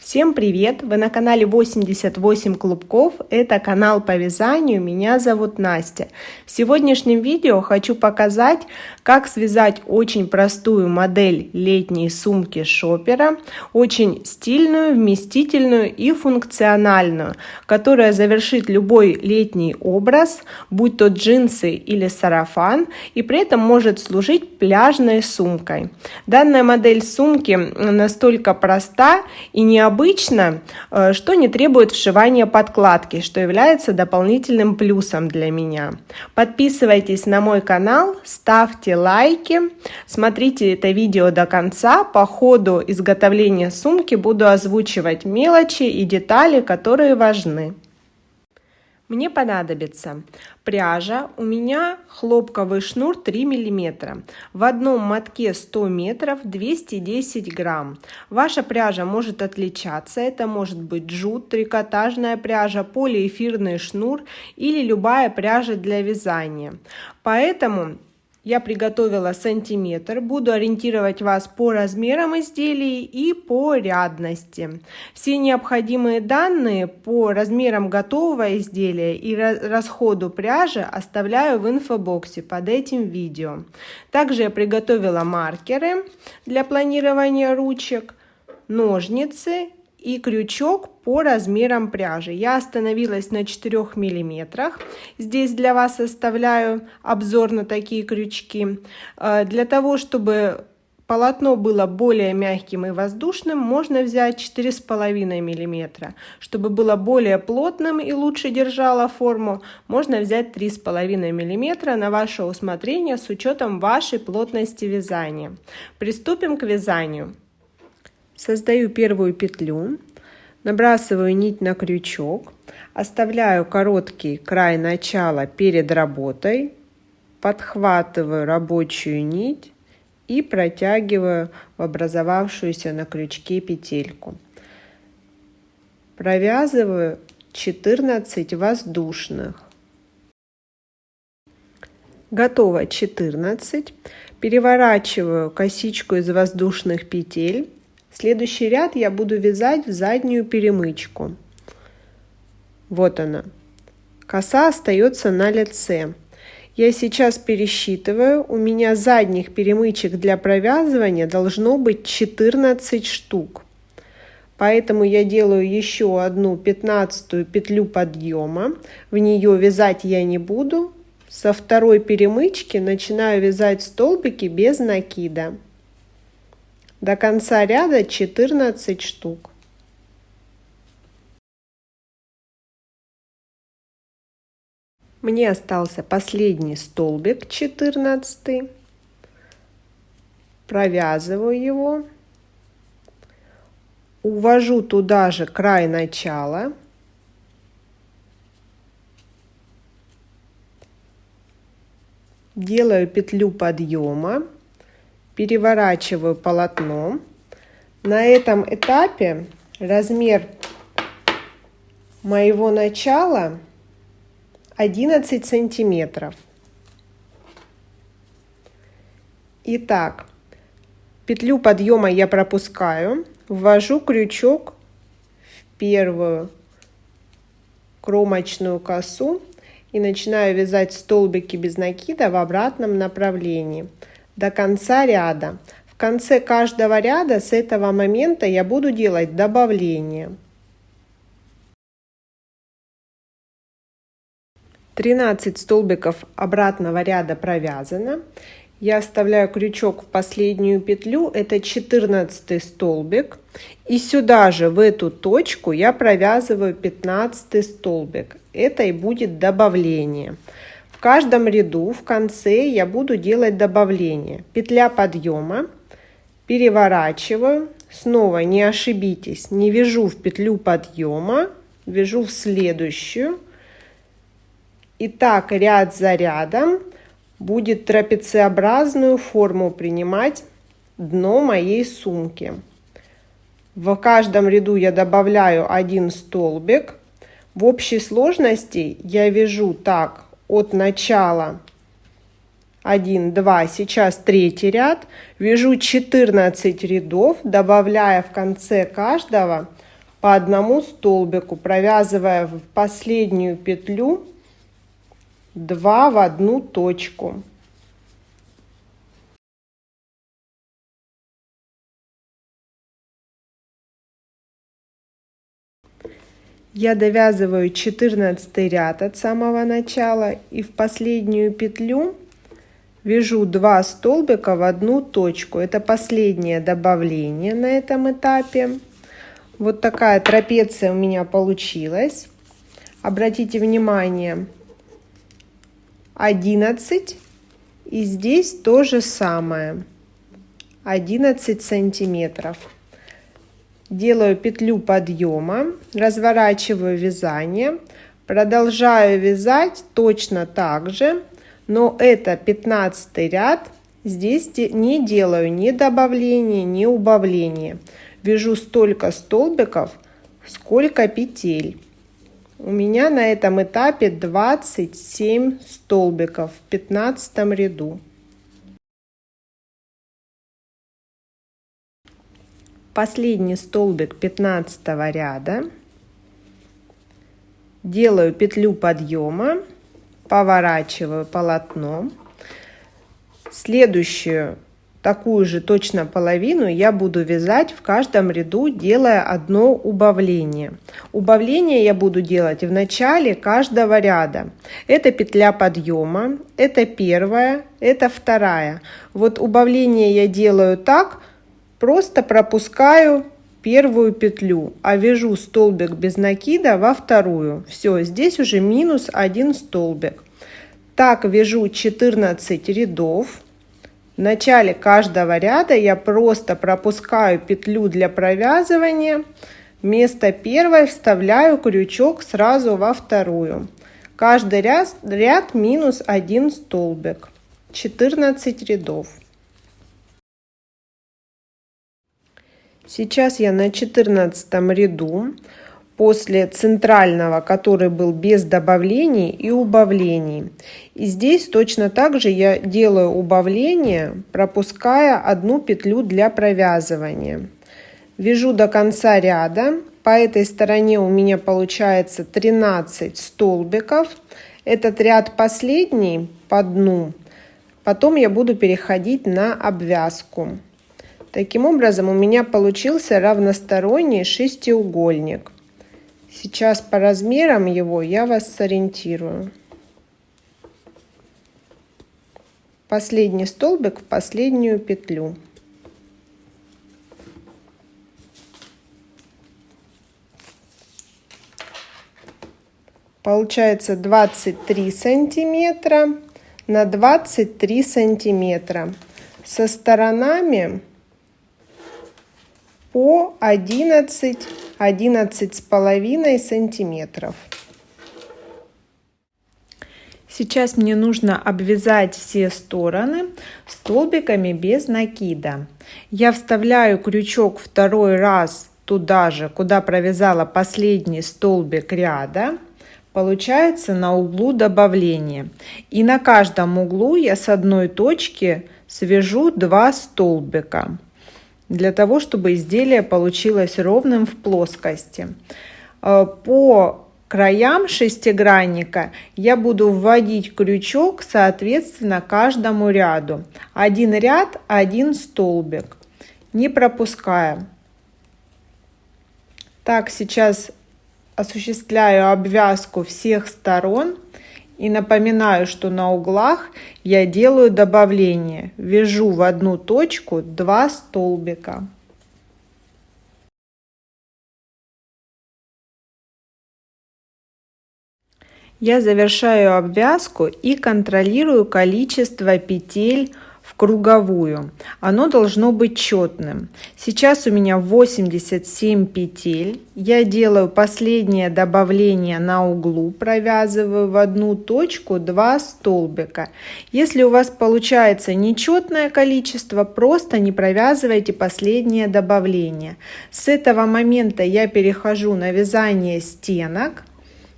Всем привет! Вы на канале 88 клубков. Это канал по вязанию. Меня зовут Настя. В сегодняшнем видео хочу показать, как связать очень простую модель летней сумки шопера, очень стильную, вместительную и функциональную, которая завершит любой летний образ, будь то джинсы или сарафан, и при этом может служить пляжной сумкой. Данная модель сумки настолько проста и необычна, что не требует вшивания подкладки, что является дополнительным плюсом для меня. Подписывайтесь на мой канал, ставьте лайки, смотрите это видео до конца. По ходу изготовления сумки буду озвучивать мелочи и детали, которые важны. Мне понадобится пряжа, у меня хлопковый шнур 3 мм, в одном мотке 100 метров 210 грамм. Ваша пряжа может отличаться, это может быть джут, трикотажная пряжа, полиэфирный шнур или любая пряжа для вязания. Поэтому я приготовила сантиметр, буду ориентировать вас по размерам изделий и по рядности. Все необходимые данные по размерам готового изделия и расходу пряжи оставляю в инфобоксе под этим видео. Также я приготовила маркеры для планирования ручек, ножницы и крючок по размерам пряжи. Я остановилась на 4 миллиметрах. Здесь для вас оставляю обзор на такие крючки. Для того, чтобы полотно было более мягким и воздушным, можно взять 4,5 мм. Чтобы было более плотным и лучше держало форму, можно взять 3,5 мм на ваше усмотрение с учетом вашей плотности вязания. Приступим к вязанию. Создаю первую петлю, набрасываю нить на крючок, оставляю короткий край начала перед работой, подхватываю рабочую нить и протягиваю в образовавшуюся на крючке петельку. Провязываю 14 воздушных. Готово 14. Переворачиваю косичку из воздушных петель. Следующий ряд я буду вязать в заднюю перемычку. Вот она. Коса остается на лице. Я сейчас пересчитываю. У меня задних перемычек для провязывания должно быть 14 штук. Поэтому я делаю еще одну 15-ю петлю подъема. В нее вязать я не буду. Со второй перемычки начинаю вязать столбики без накида. До конца ряда 14 штук. Мне остался последний столбик, 14. Провязываю его. Увожу туда же край начала. Делаю петлю подъема. Переворачиваю полотно. На этом этапе размер моего начала 11 сантиметров. Итак, петлю подъема я пропускаю, ввожу крючок в первую кромочную косу и начинаю вязать столбики без накида в обратном направлении до конца ряда. В конце каждого ряда с этого момента я буду делать добавление. 13 столбиков обратного ряда провязано. Я вставляю крючок в последнюю петлю, это 14 столбик. И сюда же, в эту точку, я провязываю 15 столбик. Это и будет добавление. В каждом ряду в конце я буду делать добавление. Петля подъема, переворачиваю, снова не ошибитесь, не вяжу в петлю подъема, вяжу в следующую. И так ряд за рядом будет трапециобразную форму принимать дно моей сумки. В каждом ряду я добавляю 1 столбик. В общей сложности я вяжу так от начала 1, 2, сейчас третий ряд, вяжу 14 рядов, добавляя в конце каждого по одному столбику, провязывая в последнюю петлю 2 в одну точку. Я довязываю 14 ряд от самого начала и в последнюю петлю вяжу 2 столбика в одну точку. Это последнее добавление на этом этапе. Вот такая трапеция у меня получилась. Обратите внимание, 11, и здесь то же самое, 11 сантиметров. Делаю петлю подъема, разворачиваю вязание, продолжаю вязать точно так же, но это 15 ряд. Здесь не делаю ни добавления, ни убавления. Вяжу столько столбиков, сколько петель. У меня на этом этапе 27 столбиков в 15 ряду. Последний столбик 15 ряда. Делаю петлю подъема, поворачиваю полотно. Следующую такую же точно половину я буду вязать в каждом ряду, делая одно убавление. Убавление я буду делать в начале каждого ряда. Это петля подъема, это первая, это вторая. Вот убавление я делаю так, просто пропускаю первую петлю, а вяжу столбик без накида во вторую. Все, здесь уже минус 1 столбик. Так вяжу 14 рядов. В начале каждого ряда я просто пропускаю петлю для провязывания. Вместо первой вставляю крючок сразу во вторую. Каждый ряд минус 1 столбик. 14 рядов. Сейчас я на 14 ряду. После центрального, который был без добавлений и убавлений. И здесь точно так же я делаю убавление, пропуская одну петлю для провязывания. Вяжу до конца ряда. По этой стороне у меня получается 13 столбиков. Этот ряд последний по дну. Потом я буду переходить на обвязку. Таким образом, у меня получился равносторонний шестиугольник. Сейчас по размерам его я вас сориентирую. Последний столбик в последнюю петлю. Получается 23 сантиметра на 23 сантиметра. Со сторонами по 11-11,5 сантиметров. Сейчас мне нужно обвязать все стороны столбиками без накида. Я вставляю крючок второй раз туда же, куда провязала последний столбик ряда. Получается на углу добавление. И на каждом углу я с одной точки свяжу 2 столбика. Для того, чтобы изделие получилось ровным в плоскости. По краям шестигранника я буду вводить крючок соответственно каждому ряду. Один ряд, один столбик, не пропуская. Так, сейчас осуществляю обвязку всех сторон. И напоминаю, что на углах я делаю добавление. Вяжу в одну точку 2 столбика. Я завершаю обвязку и контролирую количество петель в круговую. Оно должно быть четным. Сейчас у меня 87 петель. Я делаю последнее добавление на углу, провязываю в одну точку 2 столбика. Если у вас получается нечетное количество, просто не провязывайте последнее добавление. С этого момента я перехожу на вязание стенок.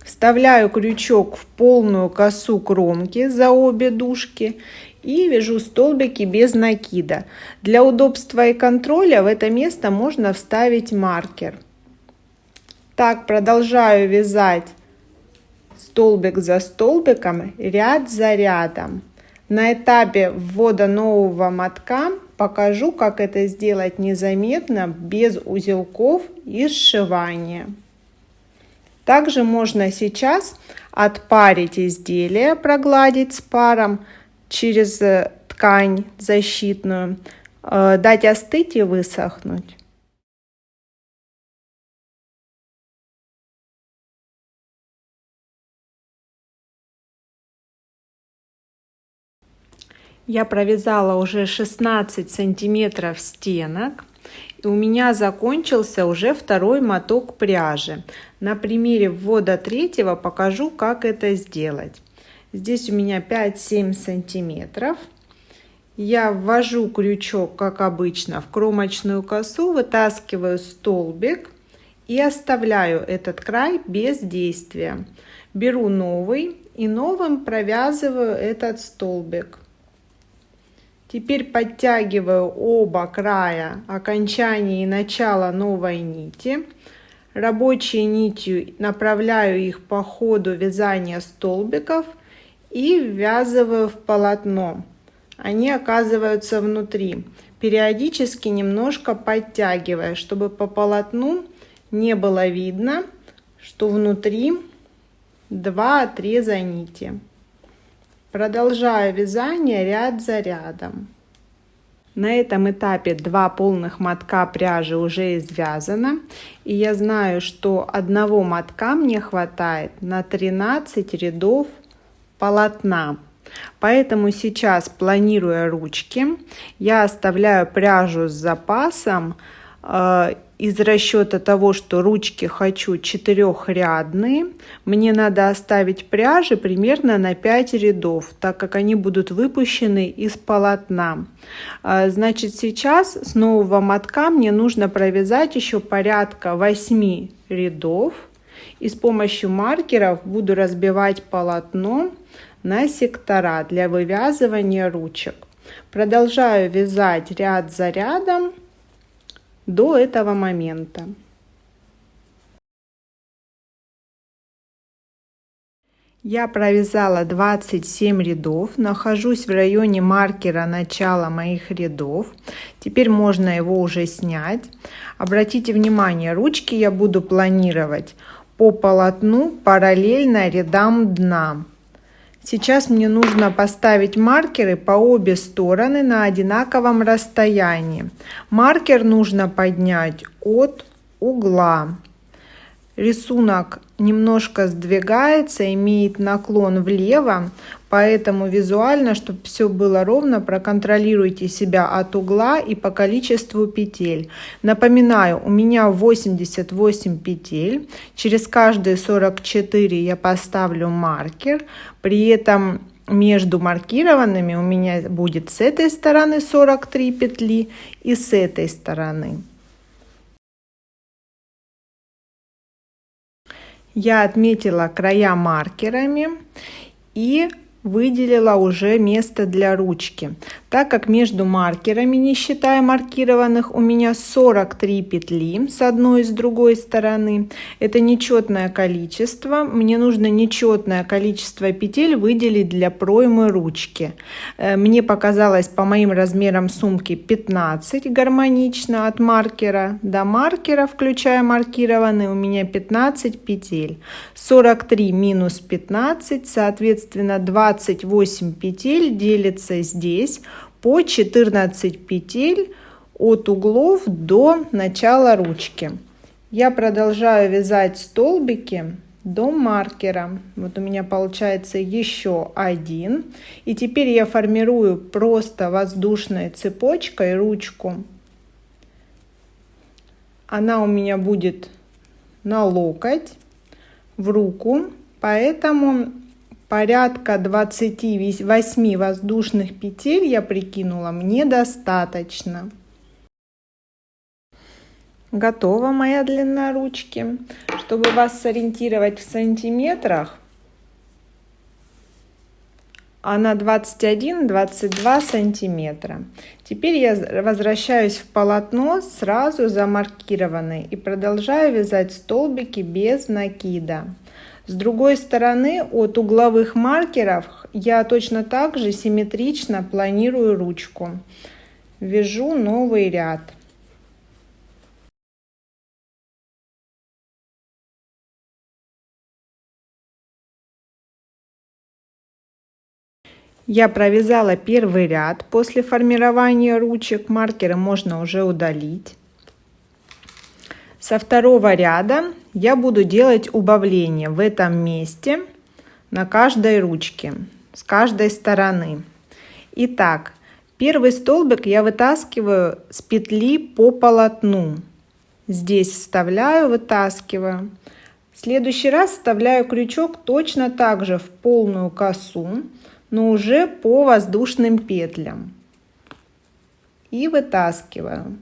Вставляю крючок в полную косу кромки за обе дужки и вяжу столбики без накида. Для удобства и контроля в это место можно вставить маркер. Так продолжаю вязать столбик за столбиком, ряд за рядом. На этапе ввода нового мотка покажу, как это сделать незаметно, без узелков и сшивания. Также можно сейчас отпарить изделие, прогладить с паром через ткань защитную, дать остыть и высохнуть. Я провязала уже 16 сантиметров стенок, и у меня закончился уже второй моток пряжи. На примере ввода третьего покажу, как это сделать. Здесь у меня 5-7 сантиметров. Я ввожу крючок, как обычно, в кромочную косу, вытаскиваю столбик и оставляю этот край без действия. Беру новый и новым провязываю этот столбик. Теперь подтягиваю оба края окончания и начала новой нити. Рабочей нитью направляю их по ходу вязания столбиков и ввязываю в полотно. Они оказываются внутри, периодически немножко подтягивая, чтобы по полотну не было видно, что внутри два отреза нити. Продолжаю вязание ряд за рядом. На этом этапе 2 полных мотка пряжи уже извязано, и я знаю, что одного мотка мне хватает на 13 рядов полотна. Поэтому сейчас, планируя ручки, я оставляю пряжу с запасом из расчета того, что ручки хочу 4-рядные. Мне надо оставить пряжи примерно на 5 рядов, так как они будут выпущены из полотна. Значит, сейчас с нового мотка мне нужно провязать еще порядка 8 рядов. И с помощью маркеров буду разбивать полотно на сектора для вывязывания ручек. Продолжаю вязать ряд за рядом до этого момента. Я провязала 27 рядов, нахожусь в районе маркера начала моих рядов. Теперь можно его уже снять. Обратите внимание, ручки я буду планировать по полотну параллельно рядам дна. Сейчас мне нужно поставить маркеры по обе стороны на одинаковом расстоянии. Маркер нужно поднять от угла. Рисунок немножко сдвигается, имеет наклон влево, поэтому визуально, чтобы все было ровно, проконтролируйте себя от угла и по количеству петель. Напоминаю, у меня 88 петель, через каждые 44 я поставлю маркер, при этом между маркированными у меня будет с этой стороны 43 петли и с этой стороны. Я отметила края маркерами и выделила уже место для ручки. Так как между маркерами, не считая маркированных, у меня 43 петли с одной и с другой стороны. Это нечетное количество. Мне нужно нечетное количество петель выделить для проймы ручки. Мне показалось по моим размерам сумки 15 гармонично от маркера до маркера, включая маркированные, у меня 15 петель. 43 минус 15, соответственно 28 петель делится здесь по 14 петель от углов до начала ручки. Я продолжаю вязать столбики до маркера. Вот у меня получается еще один. И теперь я формирую просто воздушной цепочкой ручку. Она у меня будет на локоть, в руку, поэтому порядка 28 воздушных петель, я прикинула, мне достаточно. Готова моя длина ручки. Чтобы вас сориентировать в сантиметрах, она 21-22 сантиметра. Теперь я возвращаюсь в полотно, сразу замаркированное, и продолжаю вязать столбики без накида. С другой стороны, от угловых маркеров я точно так же симметрично планирую ручку. Вяжу новый ряд. Я провязала первый ряд. После формирования ручек маркеры можно уже удалить. Со второго ряда я буду делать убавление в этом месте на каждой ручке, с каждой стороны. Итак, первый столбик я вытаскиваю с петли по полотну. Здесь вставляю, вытаскиваю. В следующий раз вставляю крючок точно так же в полную косу, но уже по воздушным петлям. И вытаскиваю.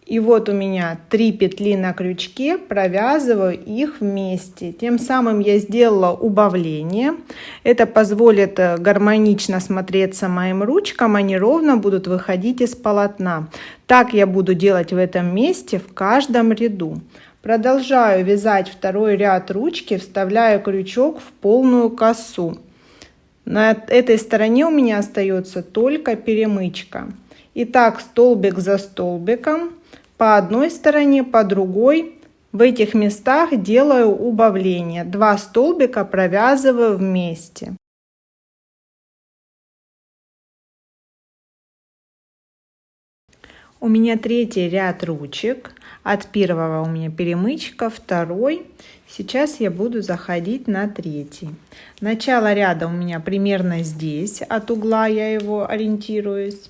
И вот у меня 3 петли на крючке, провязываю их вместе. Тем самым я сделала убавление. Это позволит гармонично смотреться моим ручкам, они ровно будут выходить из полотна. Так я буду делать в этом месте в каждом ряду. Продолжаю вязать второй ряд ручки, вставляю крючок в полную косу. На этой стороне у меня остается только перемычка. Итак, столбик за столбиком, по одной стороне, по другой. В этих местах делаю убавление. 2 столбика провязываю вместе. У меня третий ряд ручек. От первого у меня перемычка, второй. Сейчас я буду заходить на третий. Начало ряда у меня примерно здесь, от угла я его ориентируюсь.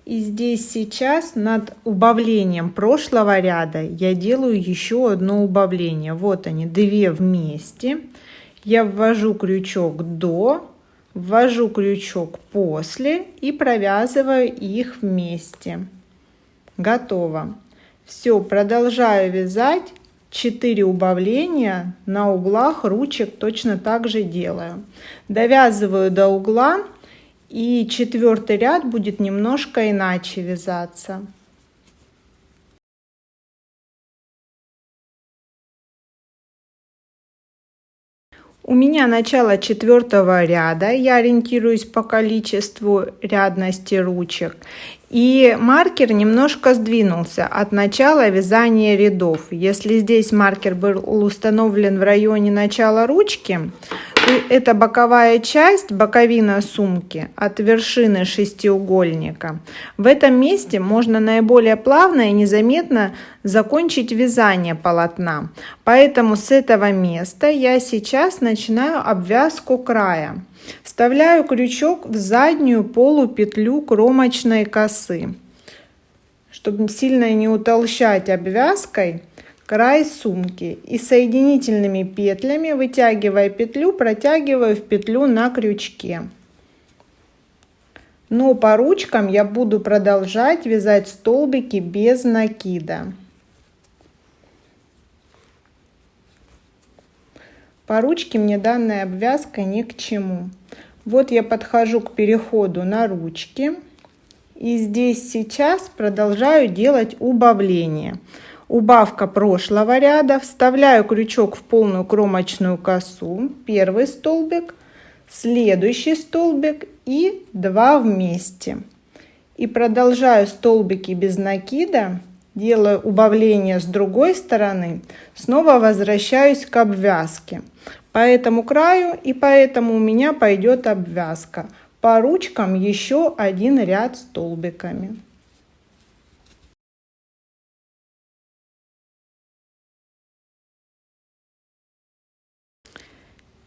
И здесь сейчас над убавлением прошлого ряда я делаю еще одно убавление. Вот они, 2 вместе. Я ввожу крючок до, ввожу крючок после и провязываю их вместе. Готово. Все, продолжаю вязать. 4 убавления на углах ручек точно так же делаю. Довязываю до угла, и 4-й ряд будет немножко иначе вязаться. У меня начало 4-го ряда, я ориентируюсь по количеству рядности ручек. И маркер немножко сдвинулся от начала вязания рядов. Если здесь маркер был установлен в районе начала ручки, то это боковая часть, боковина сумки от вершины шестиугольника. В этом месте можно наиболее плавно и незаметно закончить вязание полотна. Поэтому с этого места я сейчас начинаю обвязку края. Вставляю крючок в заднюю полупетлю кромочной косы, чтобы сильно не утолщать обвязкой край сумки, и соединительными петлями, вытягивая петлю, протягиваю в петлю на крючке. Но по ручкам я буду продолжать вязать столбики без накида. По ручке мне данная обвязка ни к чему. Вот я подхожу к переходу на ручки. И здесь сейчас продолжаю делать убавление. Убавка прошлого ряда. Вставляю крючок в полную кромочную косу. Первый столбик, следующий столбик и 2 вместе. И продолжаю столбики без накида. Делаю убавление с другой стороны, снова возвращаюсь к обвязке. По этому краю и поэтому у меня пойдет обвязка. По ручкам еще 1 ряд столбиками.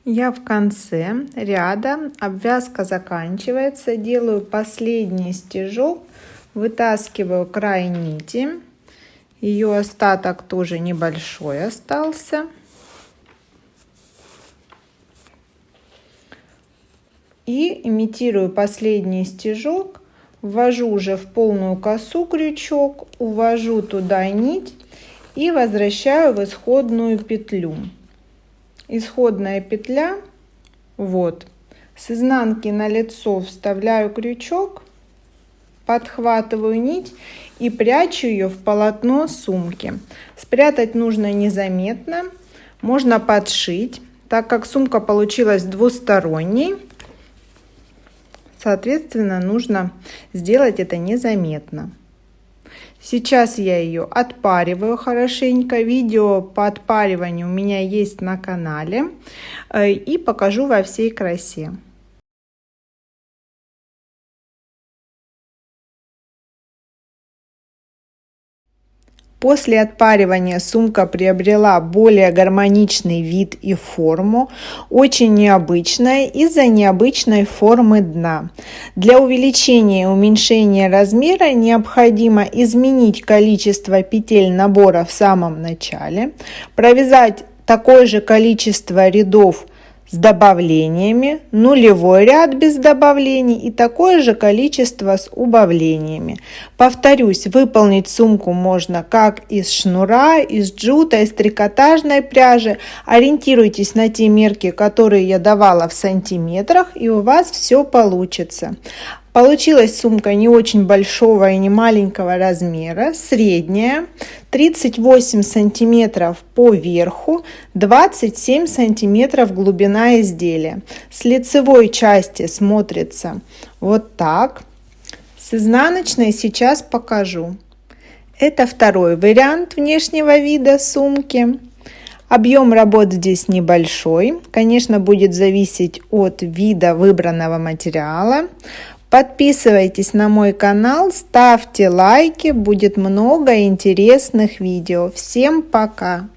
Я в конце ряда, обвязка заканчивается, делаю последний стежок, вытаскиваю край нити. Ее остаток тоже небольшой остался. И имитирую последний стежок, ввожу уже в полную косу крючок, увожу туда нить и возвращаю в исходную петлю. Исходная петля, вот, С изнанки на лицо вставляю крючок, подхватываю нить и прячу ее в полотно сумки. Спрятать нужно незаметно, можно подшить, так как сумка получилась двусторонней. Соответственно, нужно сделать это незаметно. Сейчас я ее отпариваю хорошенько. Видео по отпариванию у меня есть на канале. И покажу во всей красе. После отпаривания сумка приобрела более гармоничный вид и форму, очень необычная из-за необычной формы дна. Для увеличения и уменьшения размера необходимо изменить количество петель набора в самом начале, провязать такое же количество рядов с добавлениями, нулевой ряд без добавлений и такое же количество с убавлениями. Повторюсь, выполнить сумку можно как из шнура, из джута, из трикотажной пряжи. Ориентируйтесь на те мерки, которые я давала в сантиметрах, и у вас все получится. Получилась сумка не очень большого и не маленького размера, средняя, 38 сантиметров по верху, 27 сантиметров глубина изделия. С лицевой части смотрится вот так. С изнаночной сейчас покажу. Это второй вариант внешнего вида сумки. Объем работ здесь небольшой, конечно, будет зависеть от вида выбранного материала. Подписывайтесь на мой канал, ставьте лайки, будет много интересных видео. Всем пока!